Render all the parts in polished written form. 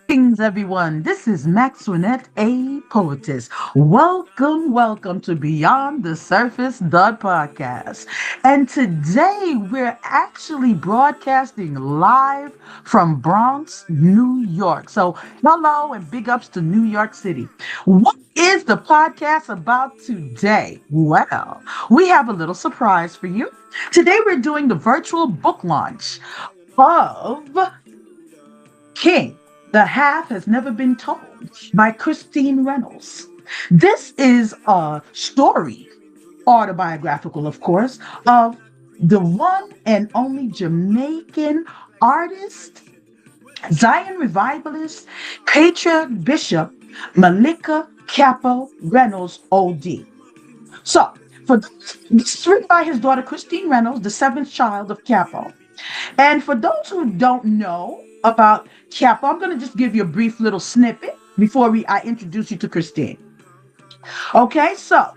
Greetings, everyone. This is Maxwanette, a poetess. Welcome to Beyond the Surface, the podcast. And today we're actually broadcasting live from Bronx, New York. So hello and big ups to New York City. What is the podcast about today? Well, we have a little surprise for you. Today we're doing the virtual book launch of King. The Half Has Never Been Told by Christine Reynolds. This is a story, autobiographical, of course, of the one and only Jamaican artist, Zion Revivalist, Patriarch Bishop Mallica Kapo Reynolds, OD. So, it's written by his daughter Christine Reynolds, the seventh child of Kapo. And for those who don't know about Kapo, I'm going to just give you a brief little snippet before I introduce you to Christine. Okay, so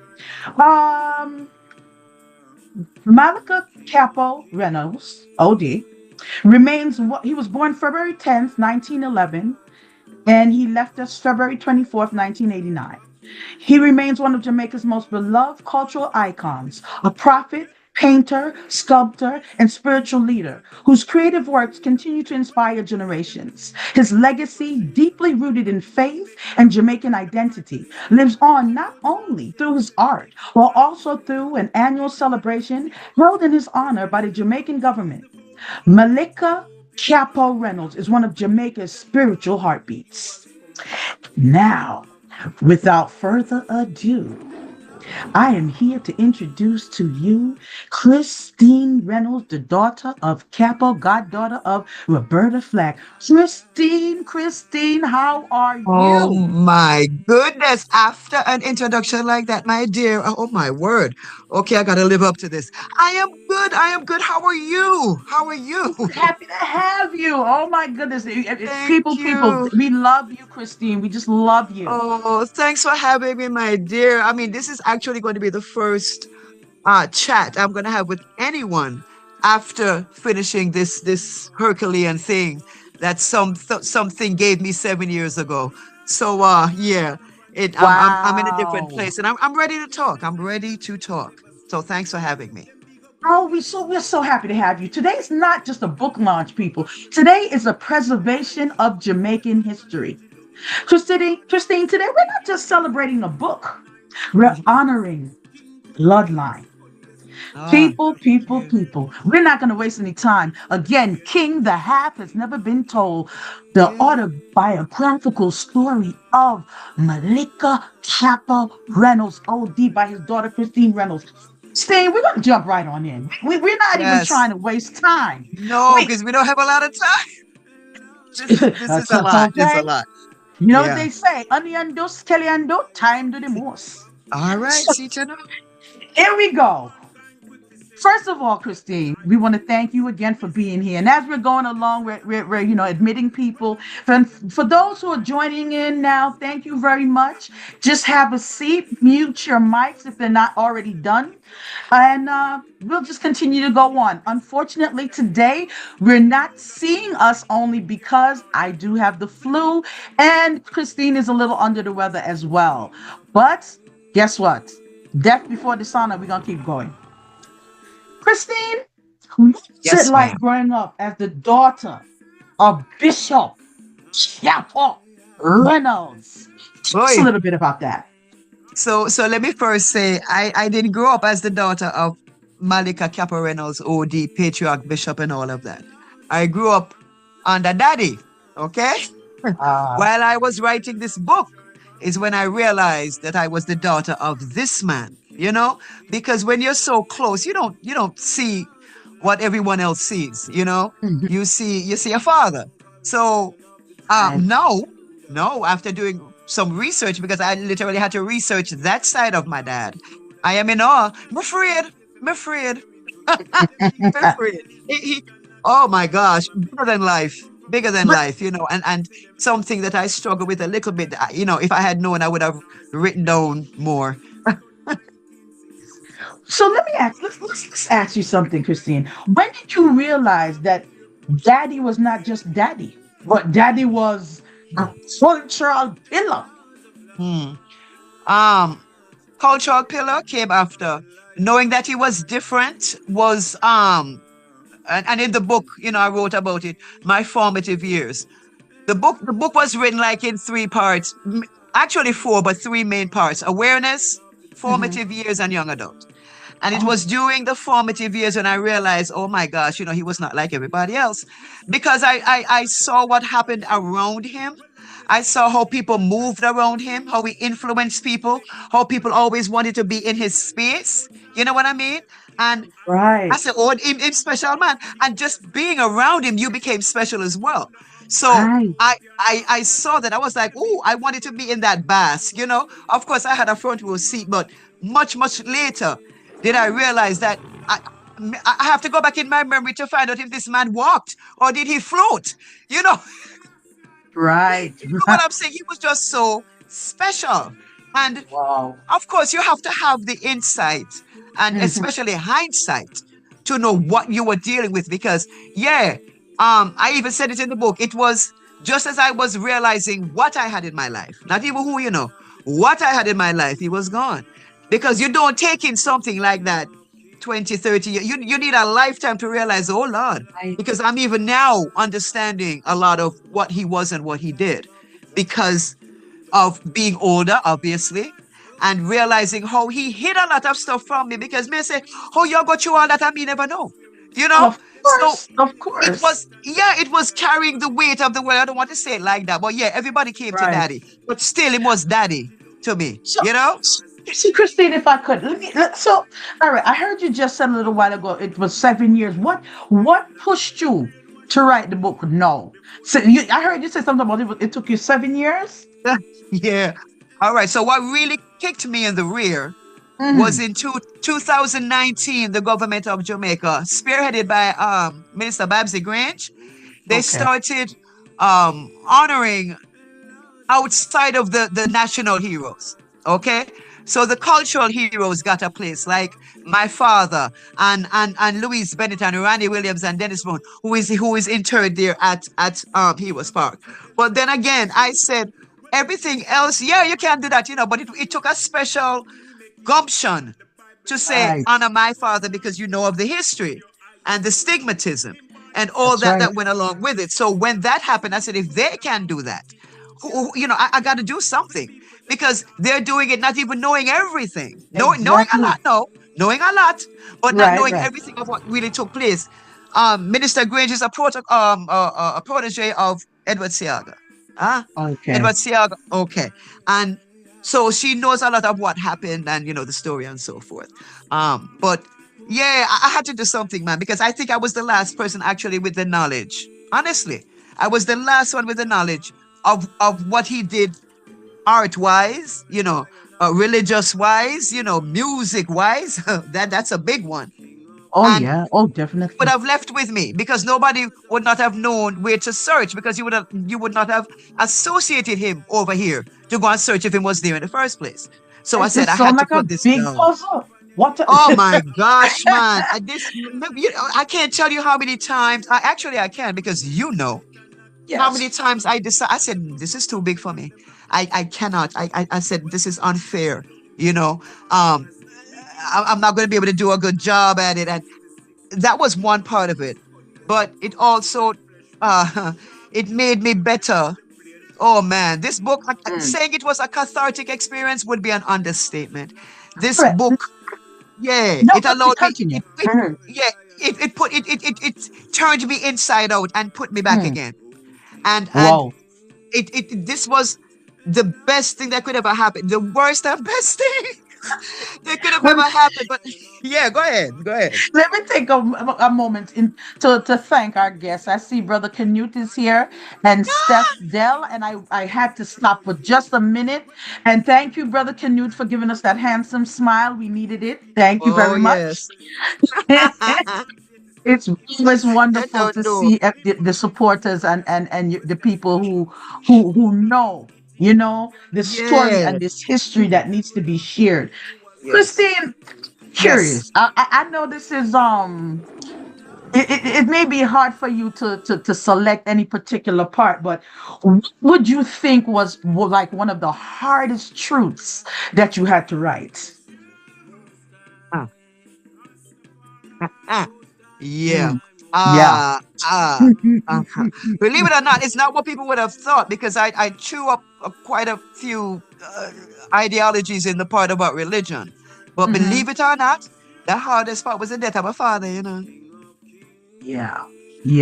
Mallica Kapo Reynolds, OD, he was born February 10th, 1911, and he left us February 24th, 1989. He remains one of Jamaica's most beloved cultural icons, a prophet, painter, sculptor, and spiritual leader whose creative works continue to inspire generations. His legacy, deeply rooted in faith and Jamaican identity, lives on not only through his art, but also through an annual celebration held in his honor by the Jamaican government. Mallica Kapo Reynolds is one of Jamaica's spiritual heartbeats. Now, without further ado, I am here to introduce to you Christine Reynolds, the daughter of Kapo, goddaughter of Roberta Flack. Christine, how are Oh you? my goodness. After an introduction like that, my dear. Oh my word. Okay, I gotta live up to this. I am good. How are you? Happy to have you. Oh my goodness. Thank People, you. we love you, Christine. We just love you. Oh, thanks for having me, my dear. I mean, this is actually going to be the first chat I'm gonna have with anyone after finishing this Herculean thing that something gave me 7 years ago. So yeah, I'm in a different Wow. place and I'm ready to talk. I'm ready to talk. So thanks for having me. Oh, we're so happy to have you. Today's not just a book launch, people. Today is a preservation of Jamaican history. Christine, today we're not just celebrating a book. We're honoring bloodline. Ah, yeah. People. We're not going to waste any time. Again, King, the Half Has Never Been Told. The Yeah. autobiographical story of Mallica Kapo Reynolds, OD, by his daughter Christine Reynolds. Stain, we're going to jump right on in. We're not even Yes. trying to waste time. No, Wait, because we don't have a lot of time. This is a lot. It's a okay? lot. You know what Yeah. they say? Oniando, scaliando, time to the most. All right, So see you now. here we go. First of all, Christine, we want to thank you again for being here. And as we're going along, we're admitting people. For those who are joining in now, thank you very much. Just have a seat, mute your mics if they're not already done, and we'll just continue to go on. Unfortunately, today we're not seeing us only because I do have the flu, and Christine is a little under the weather as well. But guess what? Death before dishonor, we're gonna keep going. Christine, what's it Yes, like ma'am. growing up as the daughter of Bishop Kapo Reynolds? Tell us a Boy. little bit about that. So let me first say I didn't grow up as the daughter of Mallica Kapo Reynolds, OD, Patriarch Bishop, and all of that. I grew up under daddy. Okay? Uh, While I was writing this book is when I realized that I was the daughter of this man, because when you're so close, you don't see what everyone else sees, you see a father. So right. no, no, after doing some research, because I literally had to research that side of my dad, I am in awe. I'm afraid. I'm afraid. Oh my gosh, bigger than But life, and something that I struggle with a little bit. If I had known, I would have written down more. so let me ask. Let's ask you something, Christine. When did you realize that Daddy was not just Daddy, but Daddy was a cultural pillar? Hmm. Um, Cultural pillar came after. Knowing that he was different was and in the book, I wrote about it, my formative years. The book was written like in three parts, actually four, but three main parts: awareness, Hmm. formative years, and young adult. And it Oh, was during the formative years when I realized, oh my gosh, he was not like everybody else. Because I saw what happened around him. I saw how people moved around him, how he influenced people, how people always wanted to be in his space. You know what I mean? And I right, said, oh, him special man. And just being around him, you became special as well. So right, I saw that. I was like, oh, I wanted to be in that basque. Of course, I had a front row seat, but much, much later did I realize that I have to go back in my memory to find out if this man walked or did he float. You know, right. you know what I'm saying? He was just so special. And Wow. of course, you have to have the insight and Mhm. especially hindsight to know what you were dealing with. Because, yeah, I even said it in the book. It was just as I was realizing what I had in my life, not even who what I had in my life, he was gone. Because you don't take in something like that 20, 30 years. You need a lifetime to realize, oh, Lord, Right. because I'm even now understanding a lot of what he was and what he did because of being older, obviously, and realizing how he hid a lot of stuff from me because me say, oh, you got you all that and me never know. You know? Of So course, of it course. was, yeah, it was carrying the weight of the world. I don't want to say it like that, but yeah, everybody came to Right. daddy, but still it was daddy to me, So, you know? so Christine, if I could, so, all right, I heard you just said a little while ago it was 7 years. What pushed you to write the book? No. So I heard you say something about it took you 7 years? Yeah. All right. So what really kicked me in the rear was Hmm. in 2019, the government of Jamaica, spearheaded by Minister Babsy Grange, they Okay. started honoring outside of the national heroes. Okay. So the cultural heroes got a place, like my father and Louise Bennett and Randy Williams and Dennis Brown, who is interred there at Heroes Park. But then again, I said everything else, yeah, you can do that, but it took a special gumption to say Right. honor my father because you know of the history and the stigmatism and all That's that right. that went along with it. So when that happened, I said, if they can do that, I got to do something because they're doing it not even knowing everything, knowing a Exactly. lot, no, knowing a lot, but not Right, knowing right. everything of what really took place. Minister Grange is a protege of Edward Seaga. Ah, Okay. Edward Seaga. Okay, and so she knows a lot of what happened and the story and so forth. But yeah, I had to do something, man, because I think I was the last person actually with the knowledge. Honestly, I was the last one with the knowledge of what he did art wise, religious wise, music wise. That's a big one. Oh yeah. Oh, Would definitely. have left with me because nobody would not have known where to search because you would not have associated him over here to go and search if he was there in the first place. So I It said I sounds had to like a put this big down. puzzle. What? Oh my gosh, man! I can't tell you how many times. I can because you know how many Yes. times I decide. I said this is too big for me. I cannot. I said this is unfair. You know, um, I'm not going to be able to do a good job at it, and that was one part of it, but it also it made me better. Oh man, this book, Mm. saying it was a cathartic experience would be an understatement. This Correct. book, yeah, No, it allowed me, continue. it Mhm. yeah, it put it turned me inside out and put me back Mm. again. And Wow. this was the best thing that could ever happen, the worst and best thing that could have Well, ever happened. But yeah, go ahead. let me take a moment to thank our guests. I see Brother Canute is here and Steph Dell, and I had to stop for just a minute. And thank you, Brother Canute, for giving us that handsome smile. We needed it. Thank you Oh very much. yes. It's always I wonderful don't to know. see the supporters and the people who know, the story Yeah. and this history that needs to be shared. Yes. Christine, Yes. curious. I know this is it may be hard for you to select any particular part, but what would you think was like one of the hardest truths that you had to write? Ah, ah. Yeah. Mm, yeah. Ah, ah. Uh-huh. Believe it or not, it's not what people would have thought because I chew up quite a few ideologies in the part about religion. But Hmm. believe it or not, the hardest part was the death of my father, you know. Yeah.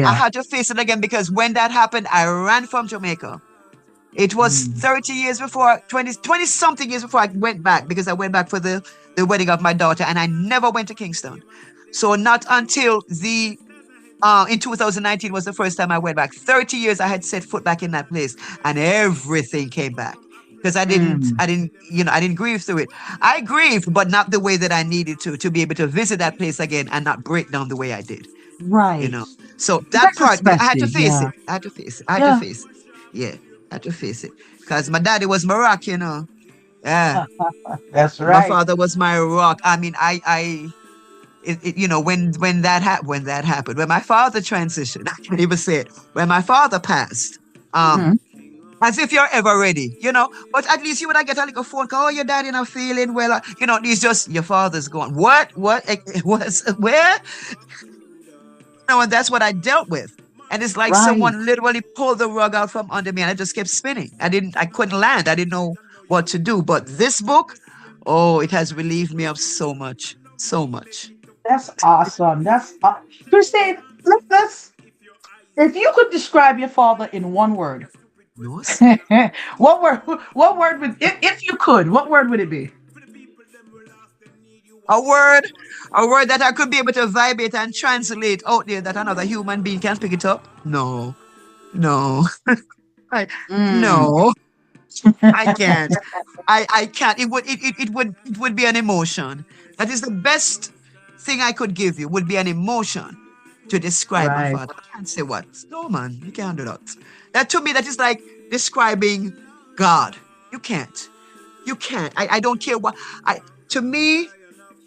I Yeah. had to face it again because when that happened, I ran from Jamaica. It was Mm, 30 years before, 20 something years before I went back because I went back for the wedding of my daughter and I never went to Kingston. So not until in 2019 was the first time I went back. 30 years I had set foot back in that place and everything came back. Because mm. I didn't grieve through it. I grieved, but not the way that I needed to be able to visit that place again and not break down the way I did, you Right. know. So that That's part, I had to expected. face Yeah. it. I had to face it. I had to Yeah. face it. Yeah, I had to face it. Because my daddy was my rock, you know. Yeah. That's My right. father was my rock. I mean, when that happened, when my father transitioned, I can't even say it. When my father passed, um, Hmm. as if you're ever ready, you know. But at least you would I get a little phone call, oh, your daddy not feeling well. It's just your father's gone. What? What? What's where? And that's what I dealt with. And it's like Right. someone literally pulled the rug out from under me and I just kept spinning. I couldn't land. I didn't know what to do. But this book, oh, it has relieved me of so much, so much. That's awesome. Christine. Let's. If you could describe your father in one word, Yes. what word? What word would if you could? What word would it be? A word, a word that I could be able to vibrate and translate out there that another human being can pick it up. No, no, I, Mm. no, I can't. I can't. It would be an emotion. That is the best thing I could give you. Would be an emotion to describe my Right. father. I can't say what. No man, you can't do that. That to me, that is like describing God. You can't. You can't. I don't care what. I to me.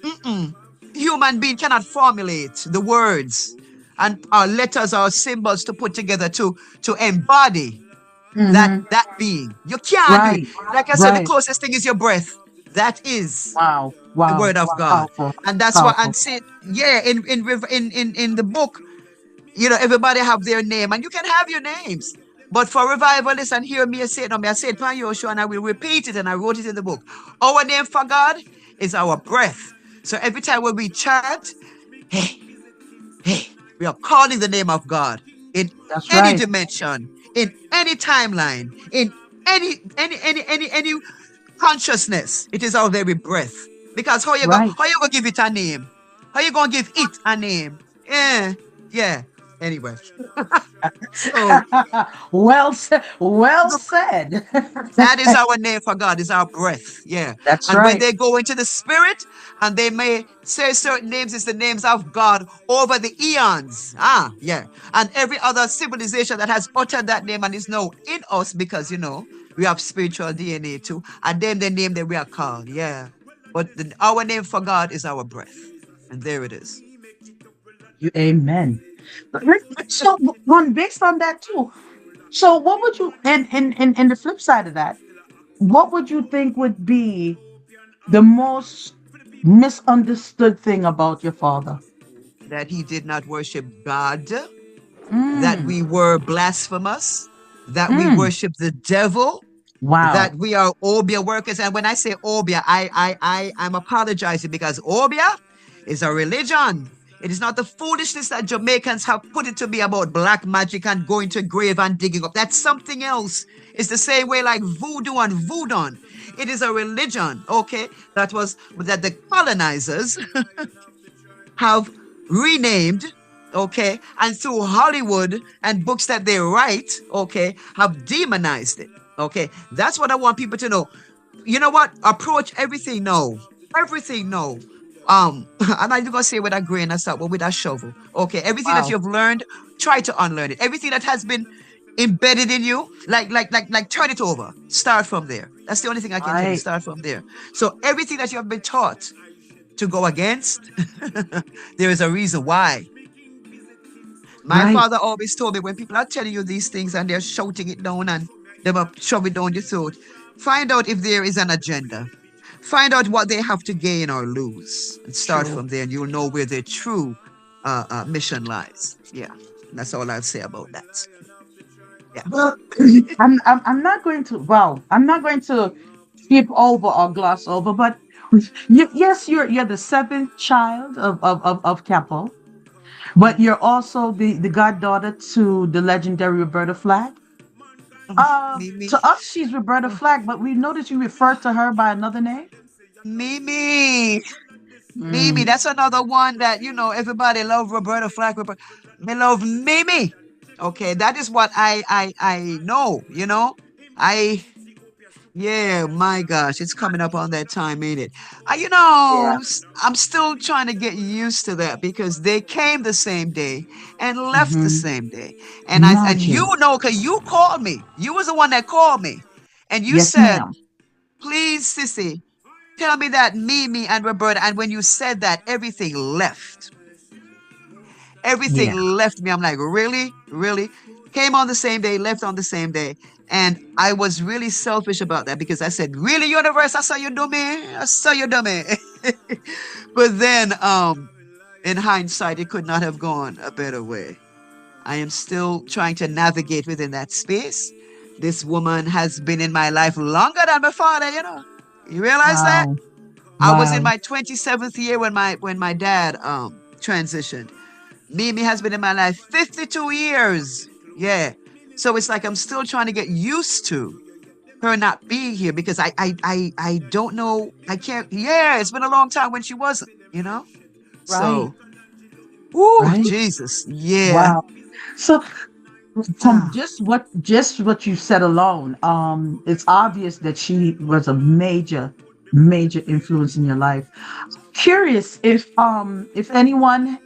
Mm-mm. Human being cannot formulate the words and our letters or symbols to put together to embody Mm-hmm. that being. You can't do it. Right. Like I said, the Right. closest thing is your breath. That is Wow. the Wow. word of Wow. God, Powerful. and that's what Powerful. I'm saying. Yeah, in the book, everybody have their name, and you can have your names. But for revivalists and hear me say it, no, me I say it on your show, and I will repeat it, and I wrote it in the book. Our name for God is our breath. So every time when we chant, hey, hey, we are calling the name of God in That's any right. dimension, in any timeline, in any consciousness. It is our very breath. Because Right. how you gonna give it a name? How you gonna give it a name? Yeah, yeah. Anyway, so Well said. Well said. that is our name for God, is our breath. Yeah. That's And when right. they go into the spirit and they may say certain names, it's the names of God over the eons. Ah, yeah. And every other civilization that has uttered that name and is now in us because, we have spiritual DNA too. And then the name that we are called. Yeah. But our name for God is our breath. And there it is. Amen. So, one based on that too. So, what would you, and the flip side of that, what would you think would be the most misunderstood thing about your father? That he did not worship God, that Mm, we were blasphemous, that we mm. worship the devil, Wow. that we are obia workers. And when I say obia, I'm apologizing because obia is a religion. It is not the foolishness that Jamaicans have put it to be about black magic and going to grave and digging up. That's something else. It's the same way like voodoo and voodoo. It is a religion, okay, that the colonizers have renamed, okay, and through Hollywood and books that they write, okay, have demonized it. Okay, that's what I want people to know. You know what? Approach everything no. Everything no. I'm not even gonna say with a grain of salt, but with a shovel. Okay, everything that Wow. you've learned, try to unlearn it. Everything that has been embedded in you, like turn it over. Start from there. That's the only thing I can tell you. Right. Start from there. So everything that you have been taught to go against, there is a reason why. My Right. father always told me when people are telling you these things and they're shouting it down and they will shove it down your throat, find out if there is an agenda. Find out what they have to gain or lose and start True. from there, and you'll know where their true mission lies. Yeah, that's all I'll say about that. Yeah. Well, I'm not going to, well, I'm not going to skip over or gloss over, but yes, you're the seventh child of Kapo, but Mm. you're also the goddaughter to the legendary Roberta Flack. Mimi. To us, she's Roberta Oh, Flack, but we noticed you refer to her by another name. Mimi. Mimi, Mm, that's another one that, everybody love Roberta Flack. Me love Mimi. Okay, that is what I know, I, yeah, my gosh, it's coming up on that time, ain't it? yeah. I'm still trying to get used to that because they came the same day and left the Hmm. same day. And Imagine. because you called me. You was the one that called me. And you Yes, said, ma'am. please, sissy, tell me that Mimi and Roberta. And when you said that, everything left. Everything Yeah. left me. I'm like, really? Really? Came on the same day, left on the same day. And I was really selfish about that because I said, really, universe, I saw you do me. I saw you do me. But then, in hindsight, it could not have gone a better way. I am still trying to navigate within that space. This woman has been in my life longer than my father. You realize that? Wow. I was in Wow. my 27th year when my dad transitioned. Mimi has been in my life 52 years. Yeah. So it's like I'm still trying to get used to her not being here because I don't know. I can't. Yeah, it's been a long time when she wasn't. Right. So, whoo, Right. Jesus. Yeah. Wow. So from Ah, just what you said alone, it's obvious that she was a major influence in your life. Curious if anyone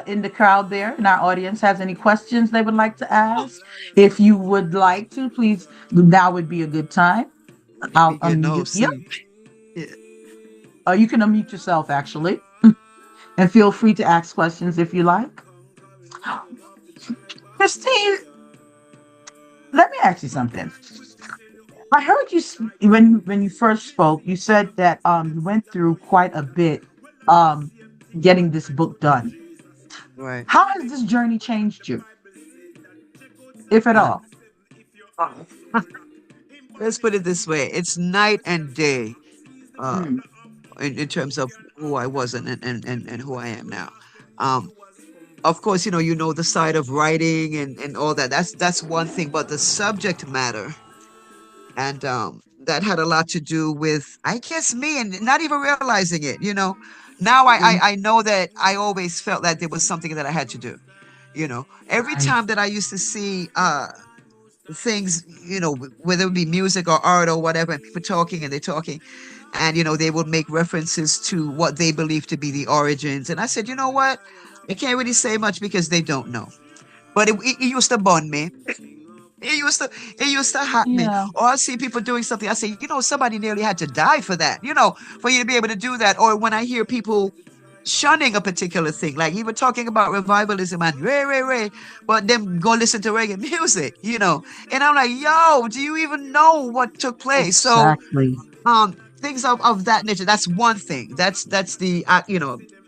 in the crowd there in our audience has any questions they would like to ask. If you would like to, please, now would be a good time. let I'll me get no unmute. Yep. see. Yeah. You can unmute yourself actually, and feel free to ask questions if you like. Christine, let me ask you something. I heard you when you first spoke. You said that you went through quite a bit um getting this book done. Right. How has this journey changed you, if at Uh, all? let's put it this way. It's night and day. Uh, Mm, in terms of who I was and who I am now. Um, of course, you know the side of writing and all that. That's one thing, but the subject matter and that had a lot to do with, I guess, me and not even realizing it. Now I mhm. know that I always felt that there was something that I had to do. Every Right. time that I used to see things, whether it be music or art or whatever, and people talking and they're talking, and they would make references to what they believe to be the origins. And I said, you know what? I can't really say much because they don't know. But it used to bond me. It used to hurt me. Yeah. Or I see people doing something. I say, somebody nearly had to die for that, for you to be able to do that. Or when I hear people shunning a particular thing, like you were talking about revivalism and ray, but then go listen to reggae music. And I'm like, yo, do you even know what took place? So Exactly. things of that nature. That's one thing. That's the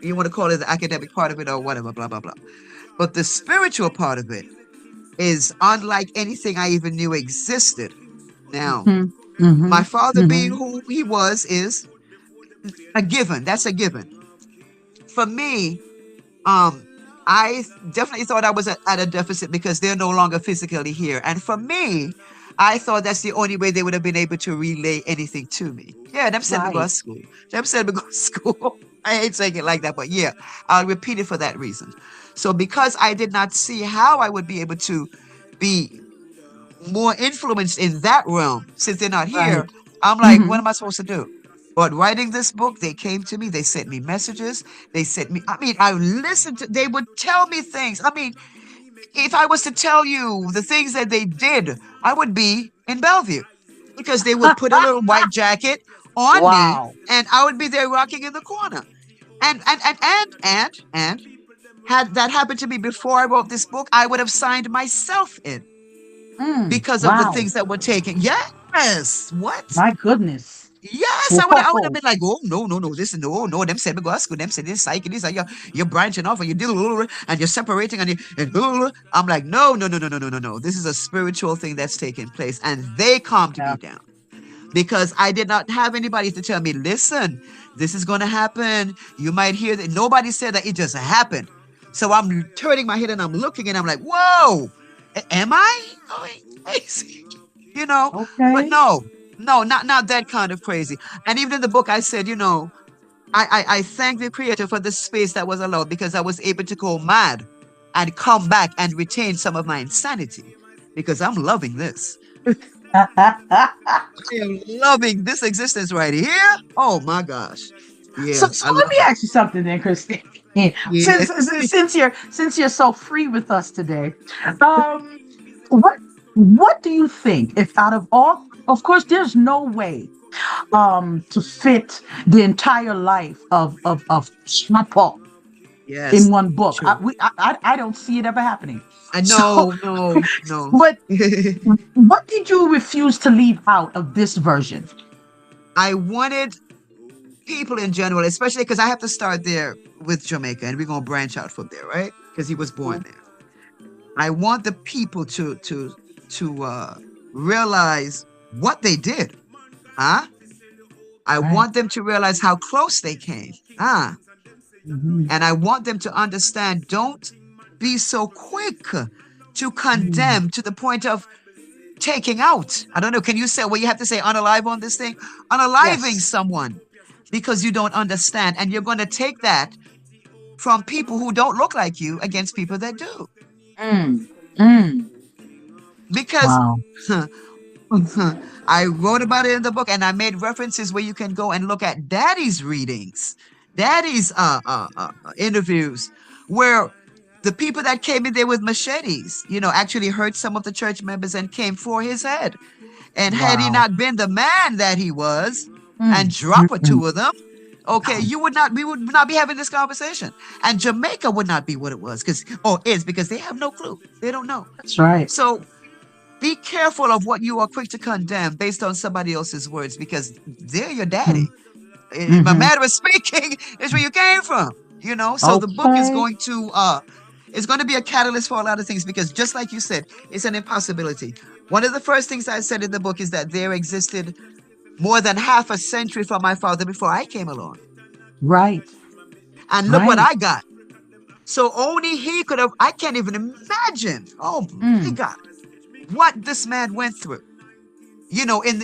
you want to call it the academic part of it or whatever, blah blah blah. But the spiritual part of it is unlike anything I even knew existed. Now, Hmm. Hmm. my father being Hmm. who he was is a given. That's a given. For me, um, I definitely thought I was at a deficit because they're no longer physically here. And for me, I thought that's the only way they would have been able to relay anything to me. Yeah, them sent me go to Right. school. Them sent me go to school. I hate saying it like that, but yeah, I'll repeat it for that reason. So because I did not see how I would be able to be more influenced in that realm since they're not Right. here, I'm like, Hmm. what am I supposed to do? But writing this book, they came to me, they sent me messages, I listened to, they would tell me things. If I was to tell you the things that they did, I would be in Bellevue because they would put a little white jacket on me Wow. and I would be there rocking in the corner. And had that happened to me before I wrote this book, I would have signed myself in because of the Wow. things that were taken. Yes. What? My goodness. Yes, I would have Whoa. been like, oh no, this is no, them said me go to school, them said this psyche, this you're branching off and and you're separating and I'm like, no. This is a spiritual thing that's taking place. And they calmed Yeah. me down because I did not have anybody to tell me, listen, this is gonna happen. You might hear that nobody said that it just happened. So I'm turning my head and I'm looking and I'm like, whoa, am I going crazy? You know, but Okay. no, not that kind of crazy. And even in the book, I said, I thank the creator for the space that was allowed because I was able to go mad and come back and retain some of my insanity because I'm loving this. I am loving this existence right here. Oh my gosh. So, Yeah, so I let love me it. ask you something then, Christine. Yeah. Since you're so free with us today, um, what what do you think if out of all, of course, there's no way to fit the entire life of Chapo in Yes, one book. true. I don't see it ever happening. I So, know, no. but what did you refuse to leave out of this version? I wanted people in general, especially because I have to start there with Jamaica and we're gonna branch out from there, right? Because he was born there. I want the people to realize what they did. Huh? I Right. want them to realize how close they came. Mhm. And I want them to understand, don't be so quick to Mm. condemn to the point of taking out. I don't know. Can you say what you have to say unalive on this thing? Unaliving Yes. someone because you don't understand. And you're going to take that from people who don't look like you against people that do. Mm. Mm. Because Wow. I wrote about it in the book and I made references where you can go and look at daddy's readings, daddy's interviews, where the people that came in there with machetes, actually hurt some of the church members and came for his head. And had he Wow. not been the man that he was and Mm. drop Mm. a Mm. two of them, okay, we would not be having this conversation. And Jamaica would not be what it was because they have no clue. They don't know. That's right. So be careful of what you are quick to condemn based on somebody else's words because they're your daddy. My Mm-hmm. matter of speaking is where you came from, So the book is Okay. going to be a catalyst for a lot of things because just like you said, it's an impossibility. One of the first things I said in the book is that there existed more than half a century from my father before I came along. Right. And look what Right. I got. So only he could have, I can't even imagine. Oh my Mm. God, what this man went through.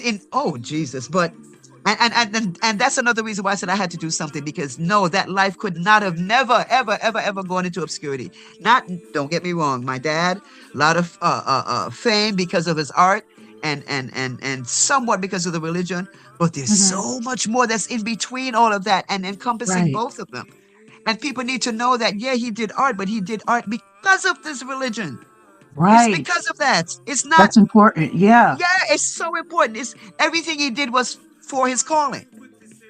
In oh Jesus, but And that's another reason why I said I had to do something, because no, that life could not have never, ever, ever, ever gone into obscurity. Not, don't get me wrong, my dad, a lot of fame because of his art, and somewhat because of the religion, but there's Hmm. so much more that's in between all of that and encompassing Right. both of them. And people need to know that, yeah, he did art, but he did art because of this religion. It's Right. because of that. It's not, That's important. Yeah. yeah, it's so important. It's everything he did was for his calling.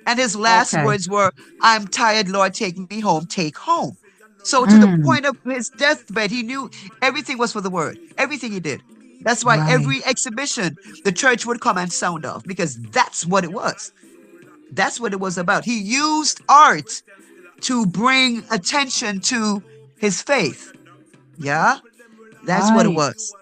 And his last Okay. words were, "I'm tired, Lord, take me home, take home." So to the Mm. point of his deathbed, he knew everything was for the word, everything he did. That's why Right. every exhibition the church would come and sound off, because that's what it was. That's what it was about. He used art to bring attention to his faith. Yeah, that's what it Right. was.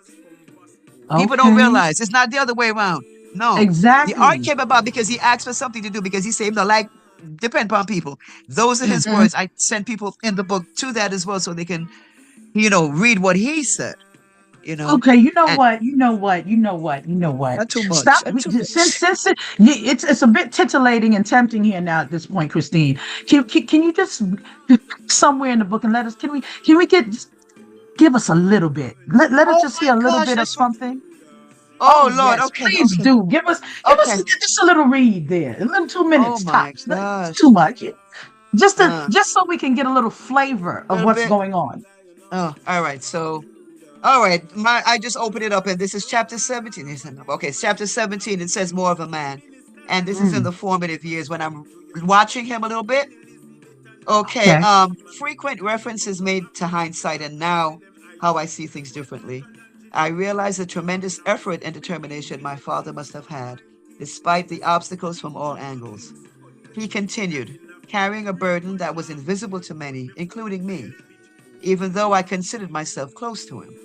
People don't Okay. realize it's not the other way around. No, the art Exactly. came about because he asked for something to do, because he said, no, like, depend upon people. Those are his Hmm. words. I send people in the book to that as well so they can, read what he said, you know, Okay, you know and what? You know what? You know what? You know what? not too much, Stop. not too much. Since it's a bit titillating and tempting here now at this point, Christine. Can you just somewhere in the book and let us? Can we just give us a little bit? Let us Oh just my hear a little gosh, bit of that's what, something. oh Oh Lord, yes, okay, please okay, do. Give us okay. just a little read there. A little two Oh minutes my tops. It's too gosh. much. Uh, Just so we can get a little flavor a of little what's bit. going on. Oh, all right. So, all right, I just opened it up, and this is chapter 17. Okay, it's chapter 17. It says more of a man. And this is in Mm, the formative years when I'm watching him a little bit. Okay, okay. frequent references made to hindsight and now how I see things differently. I realize the tremendous effort and determination my father must have had, despite the obstacles from all angles. He continued, carrying a burden that was invisible to many, including me, even though I considered myself close to him.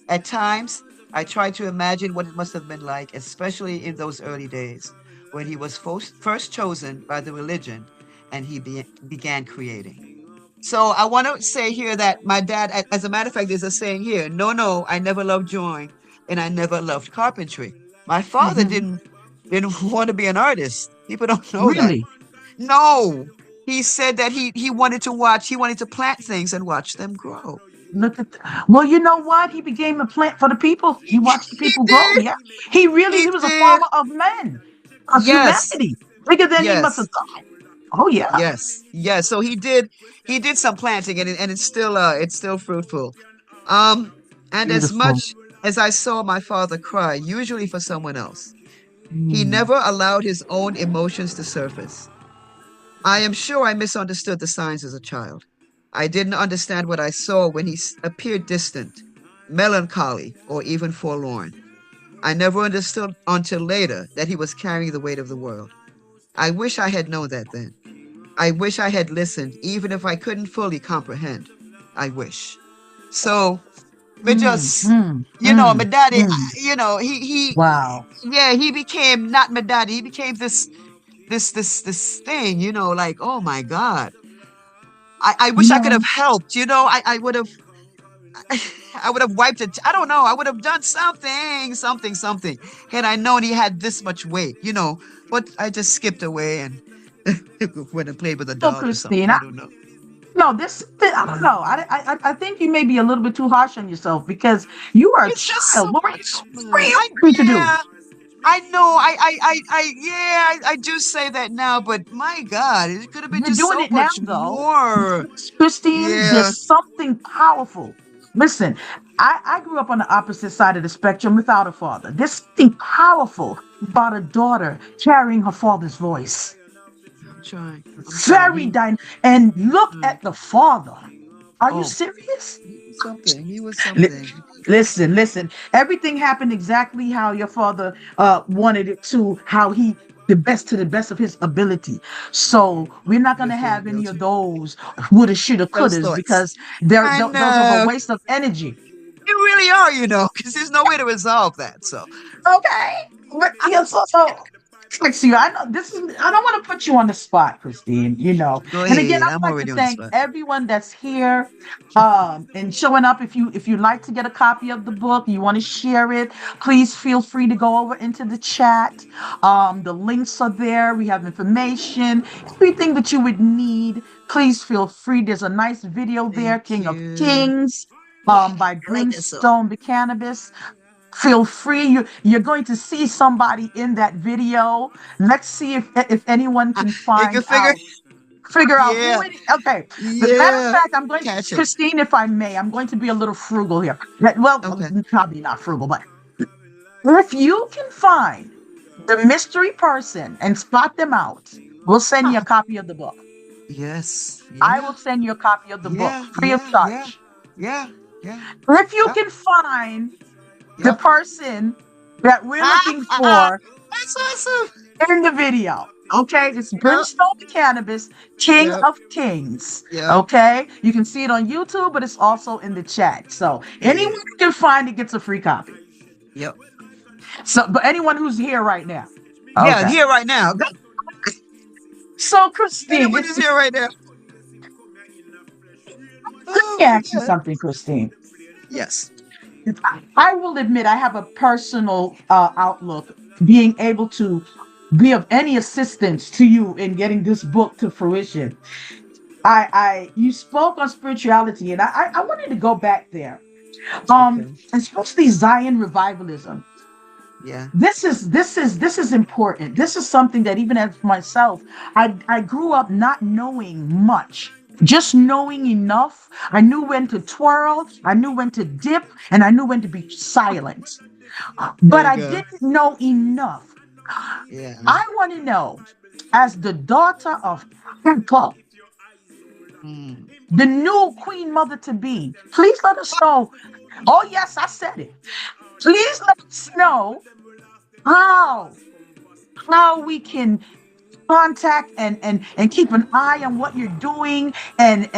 At times, I try to imagine what it must have been like, especially in those early days when he was first chosen by the religion and he began creating. So I want to say here that my dad, as a matter of fact, there's a saying here, no, no, I never loved drawing and I never loved carpentry. My father Hmm. didn't want to be an artist. People don't know that. Really? No, he said that he wanted to watch, he wanted to plant things and watch them grow. Look at well, you know what? He became a plant for the people. He watched the He people grow. did. Yeah. He He was a did. farmer of men, of Yes. humanity. Bigger than he must have Yes. thought. Oh yeah. Yes. Yes. So he did some planting, and it's still fruitful. Um and as Beautiful. much as I saw my father cry, usually for someone else, he Mm. never allowed his own emotions to surface. I am sure I misunderstood the signs as a child. I didn't understand what I saw when he appeared distant, melancholy, or even forlorn. I never understood until later that he was carrying the weight of the world. I wish I had known that then. I wish I had listened, even if I couldn't fully comprehend. I wish. So, we Mm, just, mm, my mm, daddy, mm. Wow. yeah, he became not my daddy. He became this thing, like, oh my God. I You wish I could have know, helped, I would have, I would have wiped it. I don't know. I would have done something, something, something, had I known he had this much weight. But I just skipped away and went and played with a so dog or something. Christine, I don't know. no, I don't know. I think you may be a little bit too harsh on yourself because you are a It's just so child. much, What were man. you free to do? Yeah, I know. I do say that now, but my God, it could have been You're just doing so it now, much though. more. Christine, Yeah. there's something powerful. Listen, I grew up on the opposite side of the spectrum without a father. There's something powerful about a daughter carrying her father's voice. I'm trying. I'm trying. Very dynamic. And look Mm, at the father. Are you oh, serious? he was something. He was Li- something. listen. Everything happened exactly how your father wanted it to, how he to the best of his ability. So we're not gonna Best of his have any of ability. those woulda, shoulda, Those couldas thoughts. because I those are a know. waste of energy. They really are, because there's no way to resolve that. So, Okay. But, I, yeah, so Thanks to you. I know this is, I don't want to put you on the spot, Christine, you know. Go And again, ahead. I'd I'm like to already on the thank spot. everyone that's here and showing up. If you like to get a copy of the book, you want to share it, please feel free to go over into the chat. The links are there. We have information, everything that you would need. Please feel free. There's a nice video there, Thank King of you. Kings, Yeah, by I like that song. Brimstone the Cannabis. Feel free. You're going to see somebody in that video. Let's see if anyone can You can figure out who yeah, it is. Okay. As a matter of yeah. fact, I'm going, Catch it. Christine, if I may, I'm going to be a little frugal here. Well, Okay. probably not frugal, but if you can find the mystery person and spot them out, we'll send you a copy of the book. Yes. I Yeah. will send you a copy of the book Yeah. free of Yeah. Yeah. charge. Yeah. Yeah. If you Yep. can find the Yep. person that we're Ah, looking ah, ah. for That's awesome. in the video. Okay, it's Yep. Brimstone the Cannabis, King Yep. of Kings. Yep. Okay, you can see it on YouTube, but it's also in the chat. So anyone Yeah. who can find it gets a free copy. Yep. So, but anyone who's here right now. Yeah. Okay. Here right now. So Christine, Anyone is here right now. let Oh me my ask you God. something, Christine. Yes. I will admit I have a personal outlook, being able to be of any assistance to you in getting this book to fruition. You spoke on spirituality, and I wanted to go back there. Okay. Especially Zion revivalism. Yeah. This is important. This is something that even as myself, I grew up not knowing much, just knowing enough. I knew when to twirl, I knew when to dip, and I knew when to be silent. There But you I go. didn't know enough. Yeah. I want to know, as the daughter of Kapo, Mm. the new queen mother to be, please let us know. Oh yes, I said it. Please let us know how how we can contact and keep an eye on what you're doing, and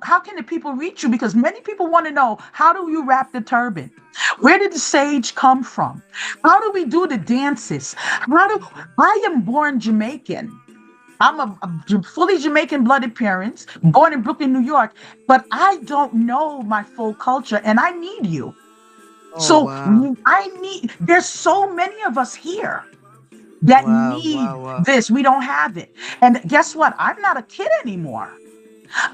how can the people reach you, because many people want to know, how do you wrap the turban, where did the sage come from, how do we do the dances, how do I am born Jamaican. I'm a fully Jamaican blooded parents, born in Brooklyn, New York, but I don't know my full culture and I need you. Oh So wow. there's so many of us here that Wow. need Wow. Wow. this. We don't have it. And guess what? I'm not a kid anymore.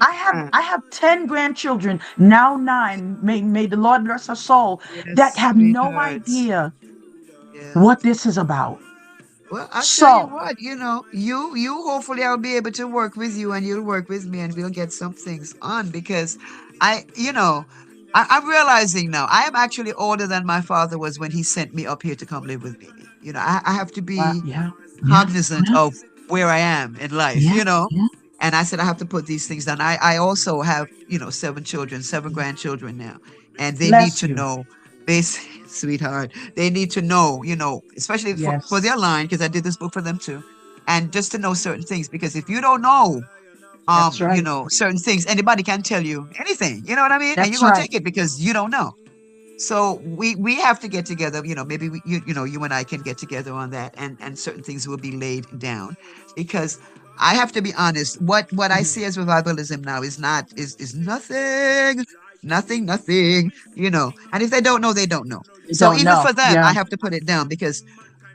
I have Mm. I have 10 grandchildren, now 9. May the Lord rest her soul, that Yes, have no sweetheart. idea Yeah. what this is about. Well, I'll tell you So, what, you hopefully I'll be able to work with you and you'll work with me and we'll get some things on because I'm realizing now I am actually older than my father was when he sent me up here to come live with me. I have to be yeah, yeah, cognizant yeah, of where I am in life, yeah, yeah. and I said I have to put these things down. I also have, 7 children, 7 grandchildren now, and they need Bless to you. know, base sweetheart, they need to know, especially for Yes, their line, because I did this book for them too, and just to know certain things, because if you don't know, that's right. certain things, anybody can tell you anything, you know what I mean? And you're That's gonna right. take it because you don't know. So we have to get together, maybe you and I can get together on that, and certain things will be laid down, because I have to be honest, what I see as revivalism now is not is nothing, nothing, and if they don't know, they don't know. You So don't even know. for them, Yeah. I have to put it down, because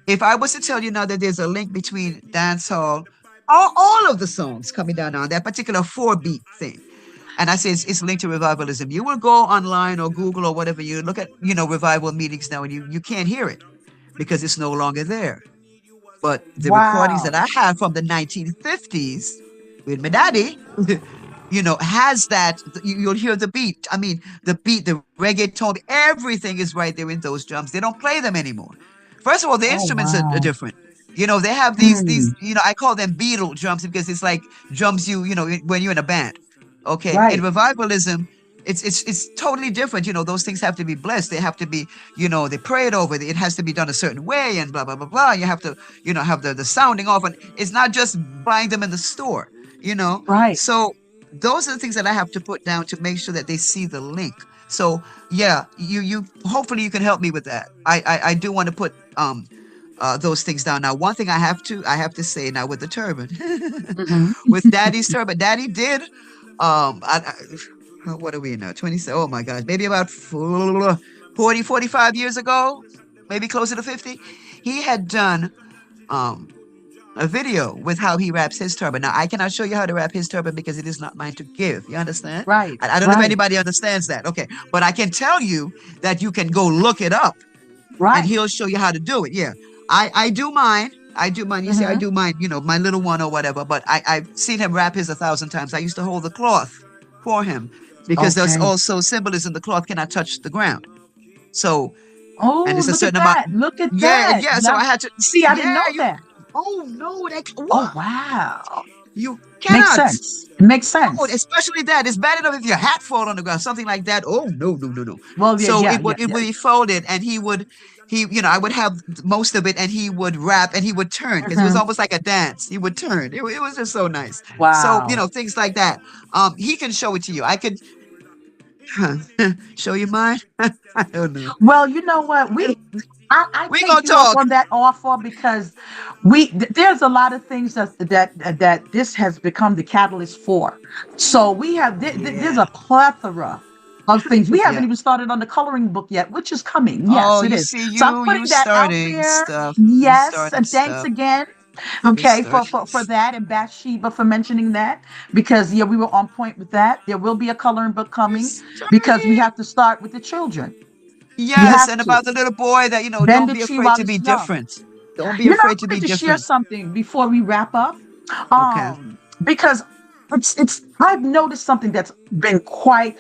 if I was to tell you now that there's a link between dancehall, all of the songs coming down on that particular 4-beat thing, and I say it's linked to revivalism. You will go online or Google or whatever, you look at, revival meetings now, and you can't hear it because it's no longer there. But the recordings that Wow. I have from the 1950s with my daddy, has that, you'll hear the beat. I mean, the beat, the reggaeton, everything is right there in those drums. They don't play them anymore. First of all, the Oh, instruments are wow. different. They have these, Hmm. I call them beetle drums because it's like drums when you're in a band. Okay. In Right. revivalism, it's totally different. Those things have to be blessed. They have to be, they pray it over. It has to be done a certain way and blah, blah, blah, blah. You have to, have the sounding off. And it's not just buying them in the store, you know? Right. So those are the things that I have to put down to make sure that they see the link. So yeah, you hopefully you can help me with that. I do want to put those things down. Now, one thing I have to say now with the turban, Hmm. with Daddy's turban, Daddy did. What are we now? 20. Oh my gosh, maybe about 40, 45 years ago, maybe closer to 50. He had done um a video with how he wraps his turban. Now, I cannot show you how to wrap his turban because it is not mine to give. You understand? Right, I don't know if right, anybody understands that. Okay. But I can tell you that you can go look it up and right. he'll show you how to do it. Yeah. I do mine. I do mine. You see, I Hmm. do mine, my little one or whatever. But I've seen him wrap his 1,000 times. I used to hold the cloth for him because there's Okay. also symbolism. The cloth cannot touch the ground. So, and Oh, it's a look at certain amount. that. Look at Yeah. that. Yeah. So Now, I had to, see, I didn't yeah, know that. oh no, Oh, what? wow. You Makes cannot. sense. It makes No, sense. especially that. It's bad enough if your hat fall on the ground, something like that. Oh no, no, no, no. Well, yeah, So yeah, it yeah, would it yeah. would be folded, and I would have most of it, and he would wrap, and he would turn because it was Hmm. almost like a dance. He would turn. It was just so nice. So Wow. things like that. He can show it to you. I could show you mine. I don't know. Well, you know what? I We take gonna you up talk. on that offer because there's a lot of things that this has become the catalyst for. So we have there's Yeah, a plethora of things. We haven't yeah. even started on the coloring book yet, which is coming. Yes, Oh, it you is. see, So I'm you putting that out starting there. stuff. You Yes, starting and thanks stuff. again. You Okay, starting for that and Bathsheba for mentioning that because yeah, we were on point with that. There will be a coloring book you coming because we starting. have to start with the children. We Yes, have and to about the little boy that, bend don't the be tree afraid while to be it's young. different. Don't be You know, I afraid to be wanted to share different. something before we wrap up. Okay. Because it's I've noticed something that's been quite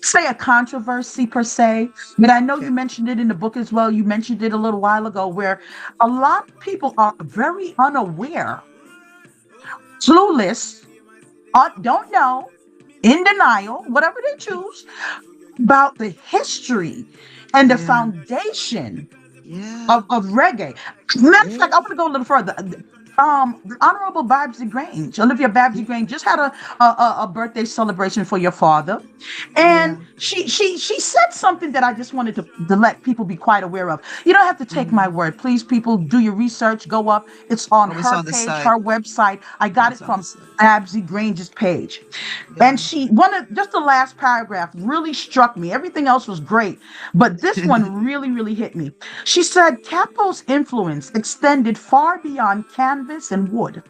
say a controversy per se, but I know you Okay. mentioned it in the book as well. You mentioned it a little while ago where a lot of people are very unaware, clueless, don't know, in denial, whatever they choose, about the history and the Yeah. foundation Yeah. of reggae. Matter of Yeah. fact, I want to go a little further. The Honorable Babsy Grange, Olivia Babsy Grange, just had a birthday celebration for your father, and Yeah. she said something that I just wanted to let people be quite aware of. You don't have to take my Mhm. word, please. People, do your research. Go up. It's on Oh, it's her on the page, side. her website. I Oh, got it it's on the from side. Babsy Grange's page. And Yeah. she one of just the last paragraph really struck me. Everything else was great, but this one really, really hit me. She said Capo's influence extended far beyond canvas and wood.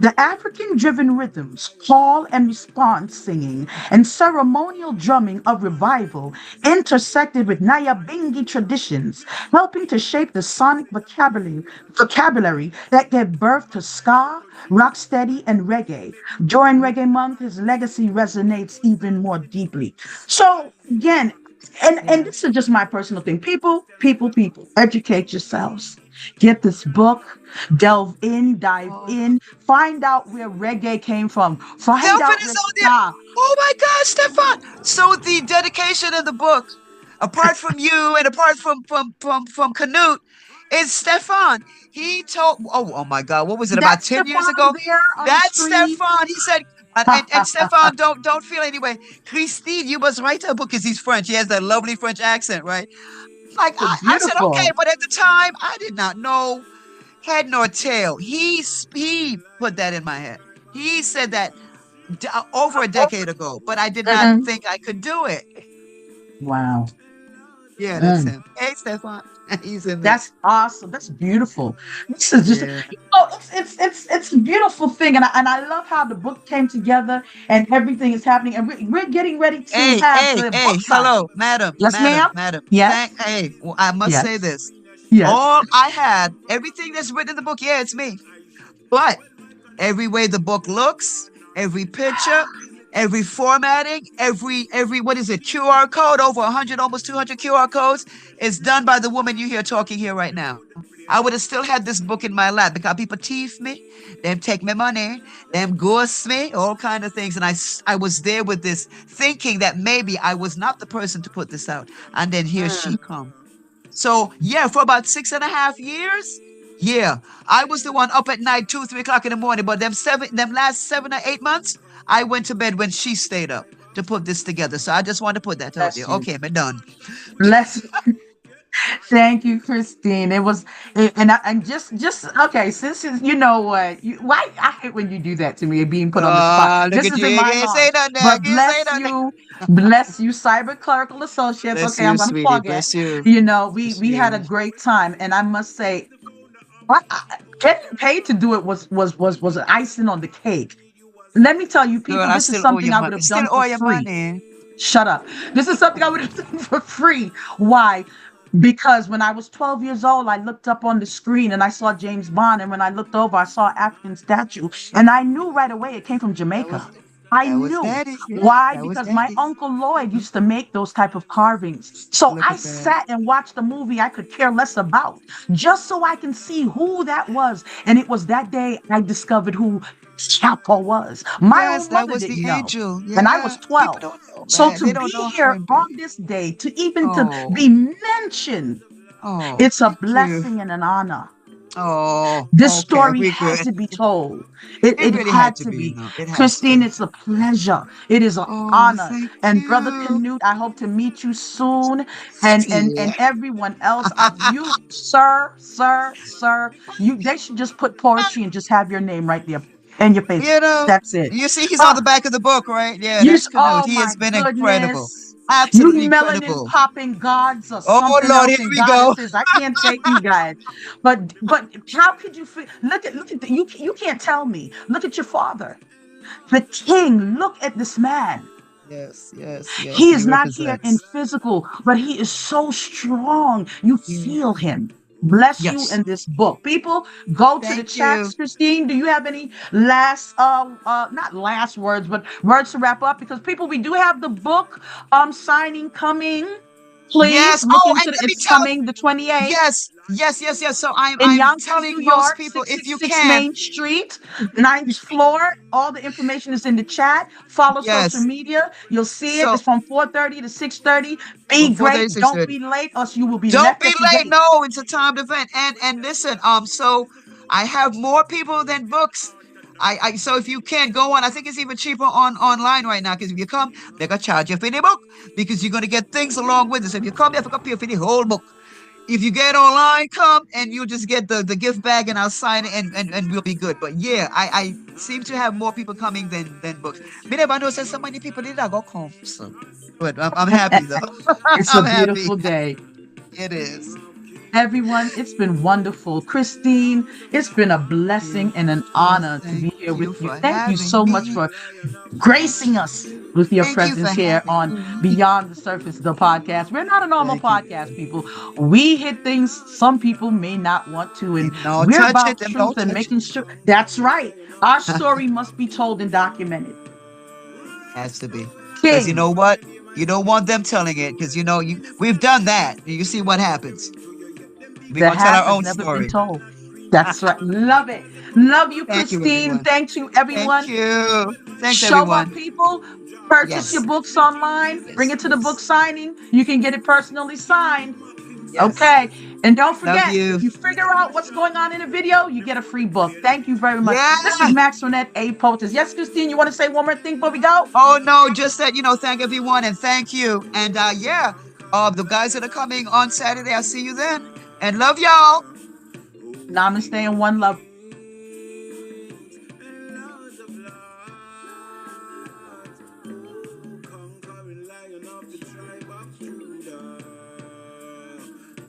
The African driven rhythms, call and response singing, and ceremonial drumming of revival intersected with Nyabingi traditions, helping to shape the sonic vocabulary that gave birth to ska, rocksteady, and reggae. During Reggae Month, his legacy resonates even more deeply. So, again, and Yeah. this is just my personal thing. People, educate yourselves. Get this book, delve in, dive Oh, in, find out where reggae came from, find Delphin out is where on there. ska. Oh my God, Stefan. So the dedication in the book, apart from you and apart from Canute, is Stefan. He told, oh my God, what was it, about That's 10 years Stefan ago? there on the That's screen. Stefan. He said, and Stefan, don't feel anyway. Christine, you must write a book because he's French. He has that lovely French accent, right? Like So I said, okay, beautiful. but at the time I did not know head nor tail. He put that in my head. He said that over a decade ago, but I did not Mhm. think I could do it. Wow. Yeah, that's Mm. him. Hey, Stefan. He's in there. That's awesome. That's beautiful. This is just, Yeah. it's a beautiful thing, and I love how the book came together and everything is happening, and we're getting ready to Hey, have hey, the hey, book signing. hello, madam, Yes, madam, ma'am. madam. Yes. Hey, well, I must say Yes. this. Yes. All I had, everything that's written in the book, yeah, it's me. But every way the book looks, every picture, every formatting, every what is it, QR code, over 100, almost 200 QR codes is done by the woman you hear talking here right now. I would have still had this book in my lap because people tease me, them take my money, them ghost me, all kind of things. And I was there with this thinking that maybe I was not the person to put this out. And then here she Mm. come. So yeah, for about 6.5 years, yeah, I was the one up at night, 2, 3 o'clock in the morning. But them last 7 or 8 months, I went to bed when she stayed up to put this together. So I just want to put that out Bless there. you. Okay, I'm done. Bless. Thank you, Christine. It was, and just okay. Since you know what, why I hate when you do that to me, being put on the spot. Look This at you. isn't You my can't say lawn, nothing there. You but can't say nothing. bless you, Cyber Clerical Associates. Bless Okay, you, I'm gonna sweetie. plug it. Bless you. You know, Bless we had a you. great time, and I must say, getting paid to do it was an icing on the cake. Let me tell you, Girl, people, I this is still owe something you I money. would have Still done for owe you free. money. Shut up. This is something I would have done for free. Why? Because when I was 12 years old, I looked up on the screen and I saw James Bond. And when I looked over, I saw an African statue. And I knew right away it came from That was Jamaica. I that was knew. daddy. Yeah, Why? that was Because my daddy. Uncle Lloyd Mhm. used to make those type of carvings. So Look I at that. sat and watched a movie I could care less about just so I can see who that was. And it was that day I discovered who Chapo was. My Yes, own that mother was the didn't know. angel. And I was Yeah. People 12. don't know, So man. to They be don't know how here on important. this day, to even to Oh, be mentioned, oh, it's a thank you. blessing and an honor. Oh, This okay, story we had good. to be told. It It really had had to to be, be. no. It has Christine, to. it's a pleasure. It is an Oh, honor. thank And Brother you. Canute, I hope to meet you soon. Yeah. And everyone else, you, sir, you they should just put poetry and just have your name right there and your face. You know, That's it. you see he's on the Ah, back of the book, right? Yeah, that's Canute. oh He my has been incredible. goodness. You Absolutely melanin incredible. popping gods or Oh something Lord, here else and we go. goddesses. I can't take you guys. But how could you feel, look at you can't tell me. Look at your father. The king. Look at this man. Yes, yes, yes. He He is not here in represents. physical, but he is so strong. You feel Yeah. him. Bless you Yes. in this book. People, go to the Thank you. chats. Christine, do you have any last not last words, but words to wrap up? Because people, we do have the book signing coming. Please Yes. look Oh, and into it. let me It's tell. coming the 28th Yes, yes, yes, yes. So I'm in I'm Yonkers, telling New most York, people if you 666 can. Main Street, ninth floor. All the information is in the chat. Follow social Yes. media. You'll see it. So It's from 4:30 to 6:30. from Be great. 4:36. Don't be late, or else you will be Don't left be at the late. gate. No, it's a timed event. And listen, so I have more people than books. I so if you can go on, I think it's even cheaper on online right now because if you come, they're gonna charge you for the book because you're gonna get things along with it. So if you come, you have to pay for the whole book. If you get online, come and you'll just get the gift bag and I'll sign it and we'll be good. But yeah, I seem to have more people coming than books. Me never know so many people did I go come. So but I'm happy though. It's a I'm happy. beautiful day. It is. Everyone, it's been wonderful. Christine, it's been a blessing and an Oh, honor to be thank here with you you. for Thank you having so much me. for gracing us with your Thank you for presence here having on me. Beyond the Surface, the podcast. We're not a normal Thank you. podcast, people. We hit things some people may not want to, and Them don't we're touch it. about Them truth don't and touch making sure that's right. Our it. story must be told and documented. Has to be. Because you know King, what? You don't want them telling it because you know we've done that. You see what happens. We're the gonna tell half our has own never been story. told. That's right. Love it. Love you, Thank you, Christine. everyone. Thanks you, Thank everyone. you. Thanks, Show up, everyone. people. Purchase your Yes. books online. Bring Yes. it to the book Yes. signing. You can get it personally signed. Yes. Okay. And don't Love forget, you. if you figure out what's going on in a video, you get a free book. Thank you very much. Yeah. This is Maxwanette, a Poetess. Yes, Christine, you want to say one more thing before we go? Oh no, just that, thank everyone and thank you. And yeah, the guys that are coming on Saturday, I'll see you then. And love y'all. Namaste and one love.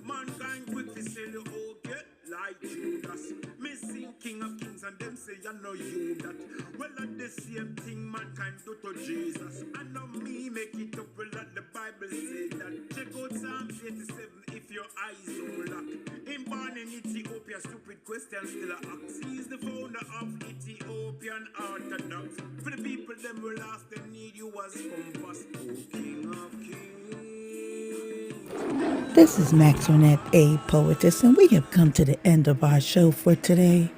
Mankind quick to say you okay, like Judas. Missing King of Kings and them say you know you that. Well, at the same thing mankind do to Jesus. And now me make it up, well, that the Bible say that. Check out Psalm 87 if your eyes don't lock. In born in Ethiopia, stupid question still a ask. He's the founder of Ethiopian Orthodox. For the people them will ask them need you as compass. Oh, King of Kings. This is Maxwanette, a Poetess, and we have come to the end of our show for today.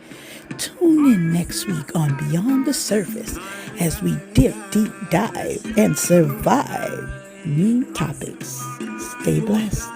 Tune in next week on Beyond the Surface as we dip, deep dive, and survive new topics. Stay blessed.